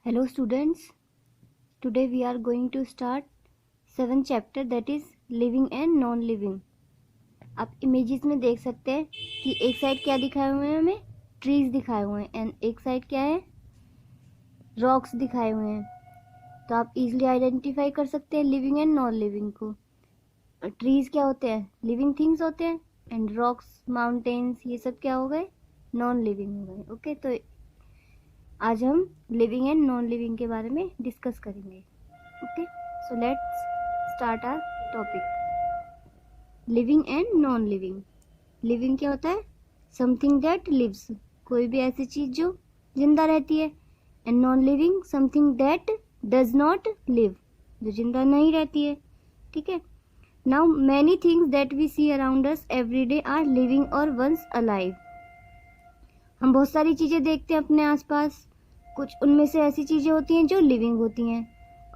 Hello students, today we are going to start 7th chapter that is living and non-living। आप images में देख सकते हैं कि एक साइड क्या दिखाए हुए हैं, हमें ट्रीज दिखाए हुए हैं एंड एक साइड क्या है, रॉक्स दिखाए हुए हैं। तो आप इजीली आइडेंटिफाई कर सकते हैं लिविंग एंड नॉन लिविंग को। ट्रीज क्या होते हैं, लिविंग थिंग्स होते हैं एंड रॉक्स, माउंटेन्स, ये सब क्या हो गए, नॉन लिविंग हो गए। ओके, तो आज हम लिविंग एंड नॉन लिविंग के बारे में डिस्कस करेंगे। Okay, so let's start our topic. Living and non living. Living क्या होता है, समथिंग दैट लिव्स, कोई भी ऐसी चीज जो जिंदा रहती है। And non living, something that does not live, जो जिंदा नहीं रहती है। ठीक है, now many things that we see around us every day are living और वंस अलाइव। हम बहुत सारी चीजें देखते हैं अपने आसपास, कुछ उनमें से ऐसी चीजें होती हैं जो लिविंग होती हैं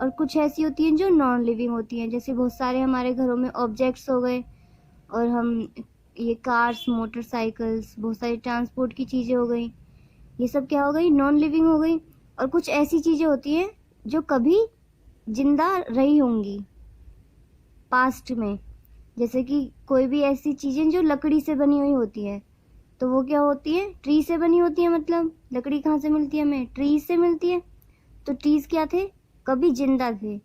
और कुछ ऐसी होती हैं जो नॉन लिविंग होती हैं। जैसे बहुत सारे हमारे घरों में ऑब्जेक्ट्स हो गए और हम ये कार्स, मोटरसाइकिल्स, बहुत सारी ट्रांसपोर्ट की चीजें हो गई, ये सब क्या हो गई, नॉन लिविंग हो गई। और कुछ ऐसी चीजें होती हैं जो कभी जिंदा रही होंगी पास्ट में, जैसे कि कोई भी ऐसी चीजें जो लकड़ी से बनी हुई होती है, तो वो क्या होती है, ट्री से बनी होती है। मतलब लकड़ी कहाँ से मिलती है, हमें ट्रीज से मिलती है। तो ट्रीज क्या थे, कभी जिंदा थे,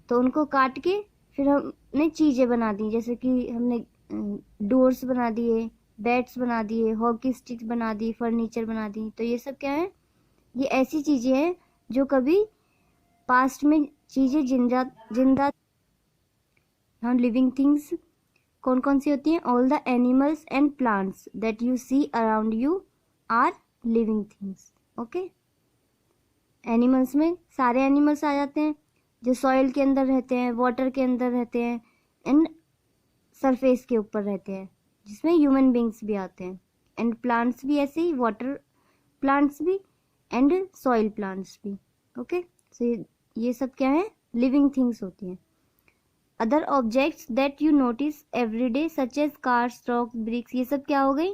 तो उनको काट के फिर हमने चीजें बना दी, जैसे कि हमने डोर्स बना दिए, बेड्स बना दिए, हॉकी स्टिक्स बना दी, फर्नीचर बना दी। तो ये सब क्या है, ये ऐसी चीजें हैं जो कभी पास्ट में चीजें जिंदा जिंदा। हम लिविंग थिंग्स कौन कौन सी होती हैं, all the animals and plants that you see around you are living things. Okay, animals में सारे एनिमल्स आ जाते हैं जो सॉइल के अंदर रहते हैं, वाटर के अंदर रहते हैं एंड सरफेस के ऊपर रहते हैं, जिसमें ह्यूमन बींग्स भी आते हैं। एंड प्लांट्स भी ऐसे ही, वाटर प्लांट्स भी एंड सॉइल प्लांट्स भी। ओके, सो ये सब क्या है, लिविंग थिंग्स होती हैं। Other objects that you notice every day such as cars, rocks, bricks, ये सब क्या हो गई,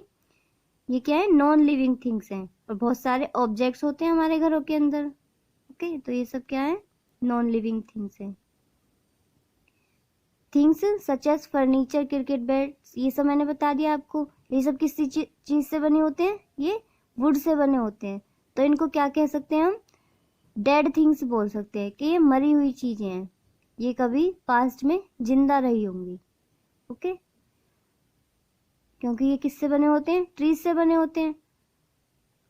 ये क्या है, नॉन लिविंग थिंग्स हैं। और बहुत सारे ऑब्जेक्ट्स होते हैं हमारे घरों के अंदर। ओके, तो ये सब क्या है, नॉन लिविंग थिंग्स हैं। Things such as furniture, cricket bats, ये सब मैंने बता दिया आपको। ये सब किस चीज से बने होते हैं, ये वुड से बने होते हैं। तो इनको क्या कह सकते हैं हम, डेड थिंग्स बोल सकते हैं कि ये मरी हुई चीजें हैं, ये कभी पास्ट में जिंदा रही होंगी। ओके, क्योंकि ये किससे बने होते हैं, ट्रीज से बने होते हैं।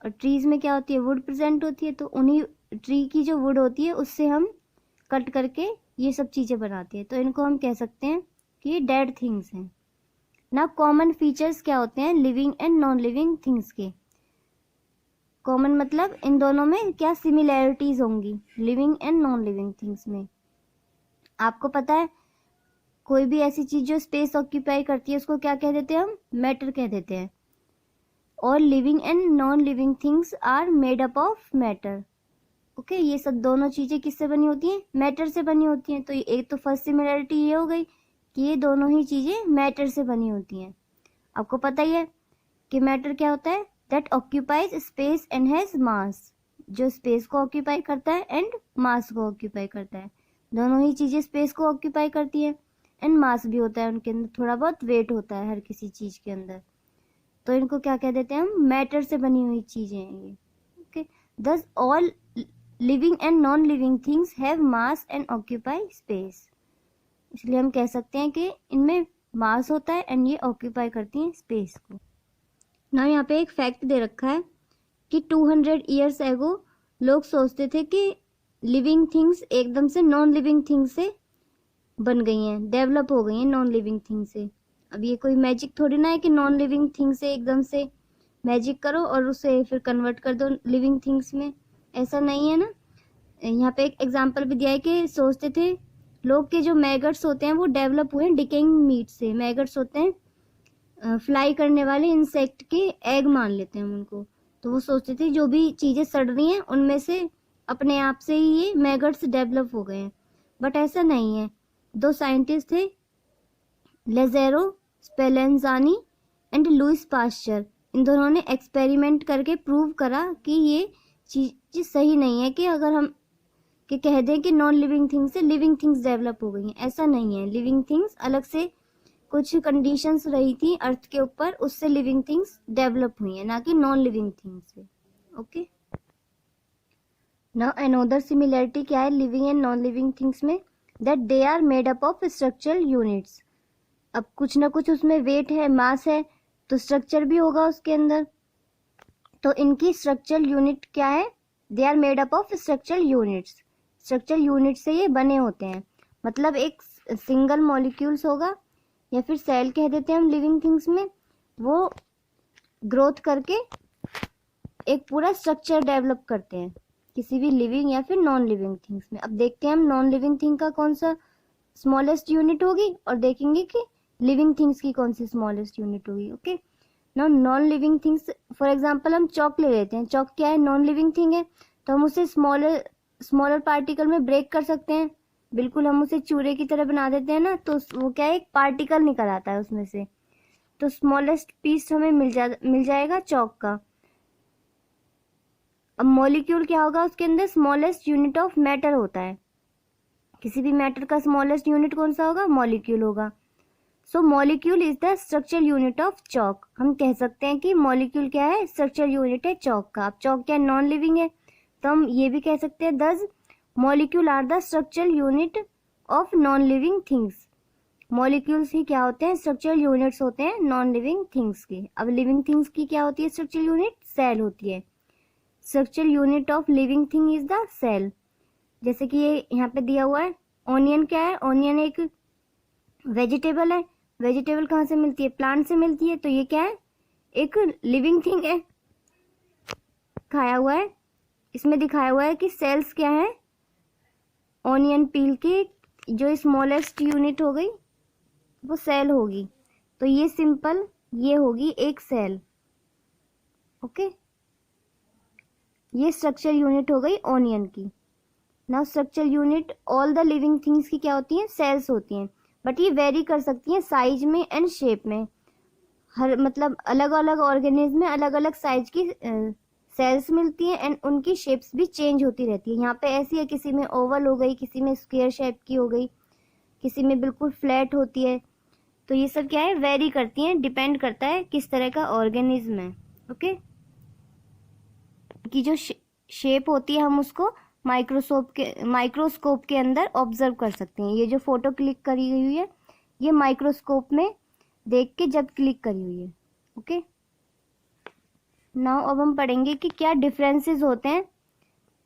और ट्रीज में क्या होती है, वुड प्रेजेंट होती है। तो उन्हीं ट्री की जो वुड होती है उससे हम कट करके ये सब चीजें बनाते हैं। तो इनको हम कह सकते हैं कि ये डेड थिंग्स हैं ना। कॉमन फीचर्स क्या होते हैं living and non living things के, कॉमन मतलब इन दोनों में क्या सिमिलैरिटीज होंगी, living and non living things में। आपको पता है, कोई भी ऐसी चीज जो स्पेस ऑक्यूपाई करती है उसको क्या कह देते हैं हम, मैटर कह देते हैं। और living and non living things are made up of matter. Okay, ये सब दोनों चीजें किससे बनी होती हैं, मैटर से बनी होती हैं। तो एक तो फर्स्ट सिमिलरिटी ये हो गई कि ये दोनों ही चीजें मैटर से बनी होती हैं। आपको पता ही है कि मैटर क्या होता है, that occupies space and has मास, जो स्पेस को ऑक्यूपाई करता है एंड मास को ऑक्यूपाई करता है। दोनों ही चीजें स्पेस को ऑक्यूपाई करती है एंड मास भी होता है, उनके अंदर थोड़ा बहुत वेट होता है हर किसी चीज के अंदर। तो इनको क्या कह देते हैं हम, मैटर से बनी हुई चीजें हैं ये। ओके, दस all living and non living things have mass and occupy space. इसलिए हम कह सकते हैं कि इनमें मास होता है एंड ये ऑक्यूपाई करती हैं स्पेस को ना। यहाँ पे एक फैक्ट दे रखा है कि 200 ईयर्स एगो लोग सोचते थे कि लिविंग थिंग्स एकदम से नॉन लिविंग थिंग्स से बन गई हैं, डेवलप हो गई हैं नॉन लिविंग थिंग से। अब ये कोई मैजिक थोड़ी ना है कि नॉन लिविंग थिंग से एकदम से मैजिक करो और उसे फिर कन्वर्ट कर दो लिविंग थिंग्स में, ऐसा नहीं है ना। यहाँ पे एक एग्जांपल भी दिया है कि सोचते थे लोग के जो मैगट्स होते हैं वो डेवलप हुए हैं डिकेइंग मीट से। मैगट्स होते हैं फ्लाई करने वाले इंसेक्ट के एग मान लेते हैं हम उनको। तो वो सोचते थे जो भी चीजें सड़ रही हैं उनमें से अपने आप से ही ये मैगट्स डेवलप हो गए हैं, बट ऐसा नहीं है। दो साइंटिस्ट थे, लेजेरो स्पेलेंजानी एंड लुइस पास्चर, इन दोनों ने एक्सपेरिमेंट करके प्रूव करा कि ये चीज सही नहीं है कि अगर हम कि कह दें कि नॉन लिविंग थिंग्स से लिविंग थिंग्स डेवलप हो गई हैं, ऐसा नहीं है। लिविंग थिंग्स अलग से कुछ कंडीशंस रही थी अर्थ के ऊपर, उससे लिविंग थिंग्स डेवलप हुई हैं, ना कि नॉन लिविंग थिंग्स से। ओके, नाउ अनदर सिमिलरिटी क्या है living and non living things में, that they are made up of structural units. अब कुछ ना कुछ उसमें वेट है, मास है, तो स्ट्रक्चर भी होगा उसके अंदर। तो इनकी स्ट्रक्चरल यूनिट क्या है, they are made up of structural units. Structural unit से ये बने होते हैं, मतलब एक सिंगल मॉलिक्यूल्स होगा या फिर सेल कह देते हैं हम लिविंग थिंग्स में, वो ग्रोथ करके एक पूरा स्ट्रक्चर डेवलप करते हैं किसी भी लिविंग या फिर नॉन लिविंग थिंग्स में। अब देखते हैं हम नॉन लिविंग थिंग का कौन सा स्मॉलेस्ट यूनिट होगी और देखेंगे कि लिविंग थिंग्स की कौन सी स्मॉलेस्ट यूनिट होगी। Okay, now non living things, for example हम चॉक ले लेते हैं। चॉक क्या है, नॉन लिविंग थिंग है, तो हम उसे स्मॉलर पार्टिकल में ब्रेक कर सकते हैं। बिल्कुल, हम उसे चूरे की तरह बना देते हैं ना, तो वो क्या है, एक पार्टिकल निकल आता है उसमें से, तो स्मॉलेस्ट पीस हमें मिल जाएगा चॉक का। अब मॉलिक्यूल क्या होगा, उसके अंदर स्मॉलेस्ट यूनिट ऑफ मैटर होता है। किसी भी मैटर का स्मॉलेस्ट यूनिट कौन सा होगा, मॉलिक्यूल होगा। So molecule is the structural unit of chalk. हम कह सकते हैं कि मॉलिक्यूल क्या है, स्ट्रक्चरल यूनिट है चॉक का। अब चॉक क्या है, नॉन लिविंग है, तो हम ये भी कह सकते हैं दस molecule are the structural unit of non living things. Molecules ही क्या होते हैं, स्ट्रक्चरल यूनिट्स होते हैं नॉन लिविंग थिंग्स के। अब लिविंग थिंग्स की क्या होती है स्ट्रक्चरल यूनिट, सेल होती है। Structural unit of living thing is the cell. जैसे कि ये यहाँ पे दिया हुआ है, ऑनियन क्या है, ऑनियन एक वेजिटेबल है। वेजिटेबल कहाँ से मिलती है, प्लांट से मिलती है, तो ये क्या है, एक लिविंग थिंग है। खाया हुआ है, इसमें दिखाया हुआ है कि सेल्स क्या है, ऑनियन पील की जो स्मॉलेस्ट यूनिट हो गई वो सेल होगी, तो ये सिंपल ये होगी एक सेल। ओके, ये स्ट्रक्चर यूनिट हो गई ऑनियन की। Now structure unit all the living things की क्या होती हैं, सेल्स होती हैं, बट ये वेरी कर सकती हैं साइज में एंड शेप में। हर मतलब अलग अलग ऑर्गेनिज्म में अलग अलग साइज की सेल्स मिलती हैं एंड उनकी शेप्स भी चेंज होती रहती है। यहाँ पे ऐसी है, किसी में ओवल हो गई, किसी में स्क्वायर शेप की हो गई, किसी में बिल्कुल फ्लैट होती है। तो ये सब क्या है, वेरी करती हैं, डिपेंड करता है किस तरह का ऑर्गेनिज्म है। ओके, की जो शेप होती है हम उसको माइक्रोस्कोप के अंदर ऑब्जर्व कर सकते हैं। ये जो फोटो क्लिक करी हुई है ये माइक्रोस्कोप में देख के जब क्लिक करी हुई है। ओके, नाउ अब हम पढ़ेंगे कि क्या डिफरेंसेस होते हैं।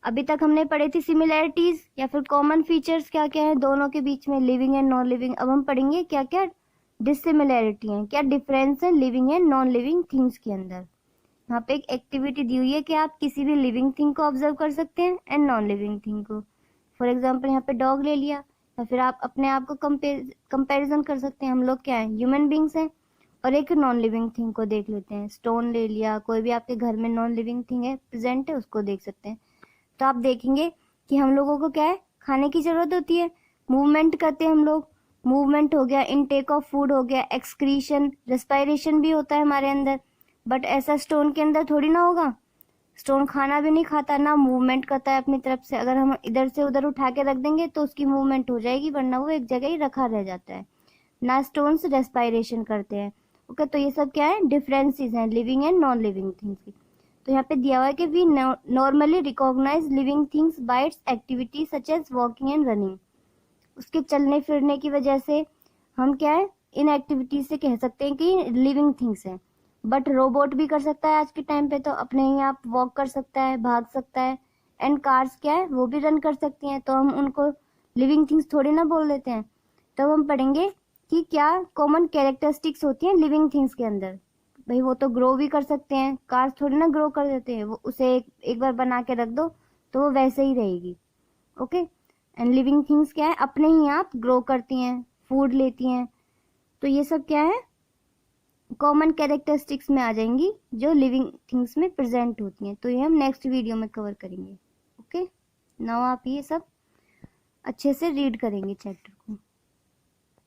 अभी तक हमने पढ़े थी सिमिलैरिटीज या फिर कॉमन फीचर्स क्या क्या है दोनों के बीच में, लिविंग एंड नॉन लिविंग। अब हम पढ़ेंगे क्या क्या डिसिमिलैरिटी है, क्या डिफरेंस है living and non living things के अंदर। यहाँ पे एक एक्टिविटी दी हुई है कि आप किसी भी लिविंग थिंग को ऑब्जर्व कर सकते हैं एंड नॉन लिविंग थिंग को। फॉर एग्जांपल यहाँ पे डॉग ले लिया, या फिर आप अपने आप को कंपैरिजन कर सकते हैं। हम लोग क्या है, ह्यूमन बींग्स हैं, और एक नॉन लिविंग थिंग को देख लेते हैं। स्टोन ले लिया, कोई भी आपके घर में नॉन लिविंग थिंग है प्रेजेंट है, उसको देख सकते हैं। तो आप देखेंगे कि हम लोगों को क्या है, खाने की जरूरत होती है, मूवमेंट करते हैं हम लोग, मूवमेंट हो गया, इनटेक ऑफ फूड हो गया, एक्सक्रीशन, रेस्पिरेशन भी होता है हमारे अंदर। बट ऐसा स्टोन के अंदर थोड़ी ना होगा, स्टोन खाना भी नहीं खाता, ना मूवमेंट करता है अपनी तरफ से। अगर हम इधर से उधर उठा के रख देंगे तो उसकी मूवमेंट हो जाएगी, वरना वो एक जगह ही रखा रह जाता है। ना स्टोन्स रेस्पिरेशन करते हैं। ओके, तो ये सब क्या है, डिफरेंसेस हैं living and non living things की। तो यहाँ पे दिया हुआ है कि we normally recognize living things by its activity such as walking and running. उसके चलने फिरने की वजह से हम क्या है, इन एक्टिविटीज से कह सकते हैं कि लिविंग थिंग्स है। बट रोबोट भी कर सकता है आज के टाइम पे, तो अपने ही आप वॉक कर सकता है, भाग सकता है। एंड कार्स क्या है, वो भी रन कर सकती हैं, तो हम उनको लिविंग थिंग्स थोड़ी ना बोल देते हैं। तो हम पढ़ेंगे कि क्या कॉमन कैरेक्टरिस्टिक्स होती हैं लिविंग थिंग्स के अंदर। भाई वो तो ग्रो भी कर सकते हैं, कार्स थोड़ी ना ग्रो कर देते हैं, वो उसे एक बार बना के रख दो तो वो वैसे ही रहेगी। ओके, एंड लिविंग थिंग्स क्या है, अपने ही आप ग्रो करती हैं, फूड लेती हैं। तो ये सब क्या है, कॉमन कैरेक्टरिस्टिक्स में आ जाएंगी जो लिविंग थिंग्स में प्रेजेंट होती हैं। तो ये हम नेक्स्ट वीडियो में कवर करेंगे। ओके, नाउ आप ये सब अच्छे से रीड करेंगे चैप्टर को।